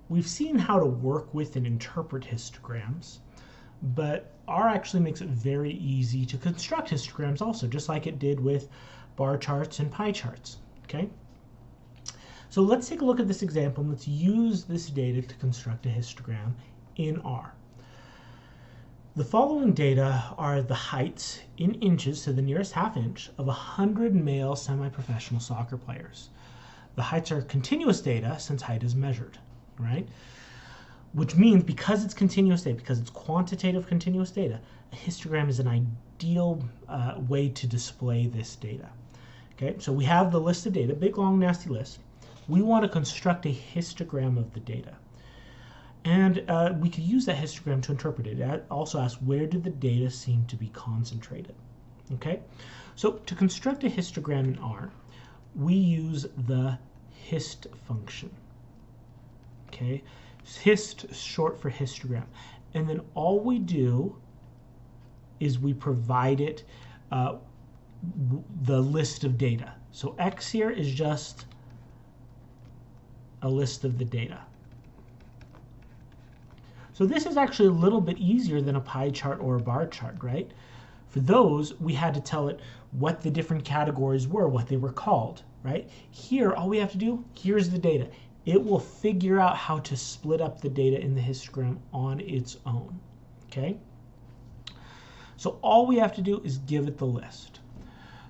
we've seen how to work with and interpret histograms, but R actually makes it very easy to construct histograms also, just like it did with bar charts and pie charts. Okay? So let's take a look at this example and let's use this data to construct a histogram in R. The following data are the heights in inches to the nearest half inch of 100 male semi-professional soccer players. The heights are continuous data since height is measured, right? Which means because it's continuous data, because it's quantitative continuous data, a histogram is an ideal way to display this data. Okay, so we have the list of data, big, long, nasty list. We want to construct a histogram of the data. And we could use that histogram to interpret it. It also asks, where did the data seem to be concentrated? Okay, so to construct a histogram in R, we use the hist function. Okay, hist is short for histogram. And then all we do is we provide it the list of data. So X here is just a list of the data. So this is actually a little bit easier than a pie chart or a bar chart, right? For those, we had to tell it what the different categories were, what they were called, right? Here, all we have to do, here's the data. It will figure out how to split up the data in the histogram on its own, okay? So all we have to do is give it the list.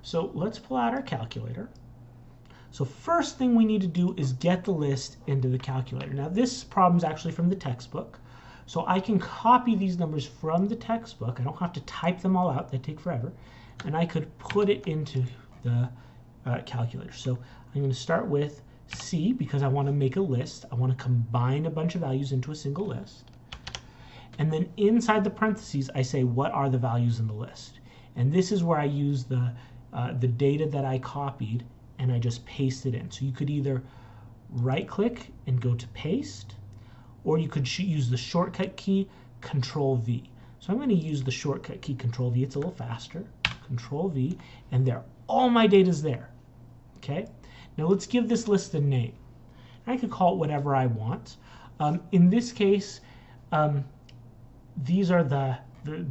So let's pull out our calculator. So first thing we need to do is get the list into the calculator. Now this problem is actually from the textbook. So I can copy these numbers from the textbook. I don't have to type them all out. They take forever. And I could put it into the calculator. So I'm going to start with C because I want to make a list. I want to combine a bunch of values into a single list. And then inside the parentheses, I say, what are the values in the list? And this is where I use the data that I copied and I just paste it in. So you could either right click and go to paste, or you could use the shortcut key Control V. So I'm going to use the shortcut key Control V. It's a little faster. Control V, and there, all my data is there. Okay. Now let's give this list a name. I could call it whatever I want. In this case, these are the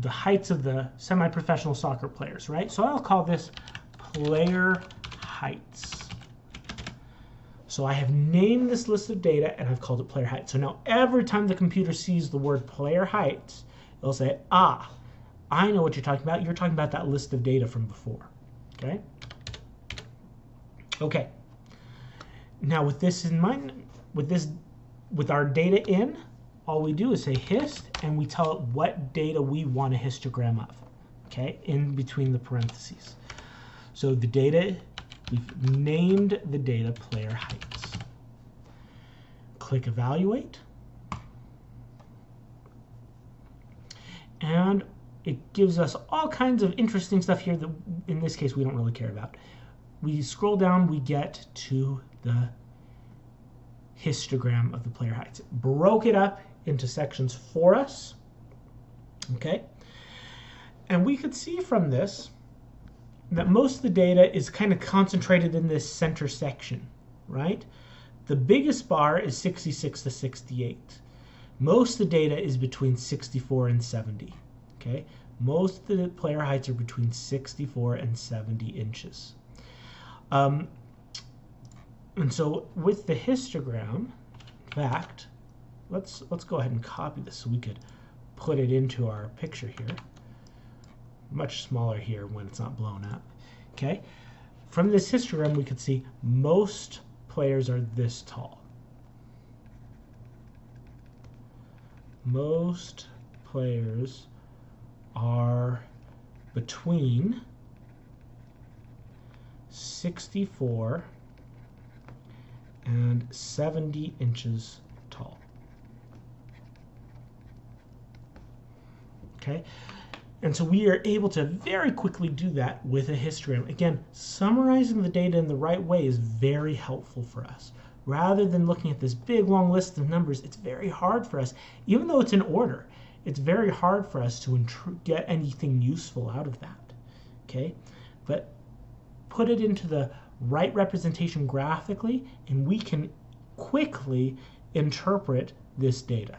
heights of the semi-professional soccer players, right? So I'll call this player heights. So I have named this list of data and I've called it player height. So now every time the computer sees the word player heights, it'll say, ah, I know what you're talking about. You're talking about that list of data from before. Okay? Okay. Now with this in mind, with our data in, all we do is say hist and we tell it what data we want a histogram of. Okay? In between the parentheses. So the data, we've named the data player heights. Click evaluate. And it gives us all kinds of interesting stuff here that in this case we don't really care about. We scroll down, we get to the histogram of the player heights. It broke it up into sections for us. Okay? And we could see from this that most of the data is kind of concentrated in this center section, right? The biggest bar is 66 to 68. Most of the data is between 64 and 70, okay? Most of the player heights are between 64 and 70 inches. And so with the histogram, in fact, let's go ahead and copy this so we could put it into our picture here. Much smaller here when it's not blown up. Okay, from this histogram we could see most players are this tall. Most players are between 64 and 70 inches tall. Okay. And so we are able to very quickly do that with a histogram. Again, summarizing the data in the right way is very helpful for us. Rather than looking at this big long list of numbers, it's very hard for us, even though it's in order, it's very hard for us to get anything useful out of that. Okay? But put it into the right representation graphically, and we can quickly interpret this data.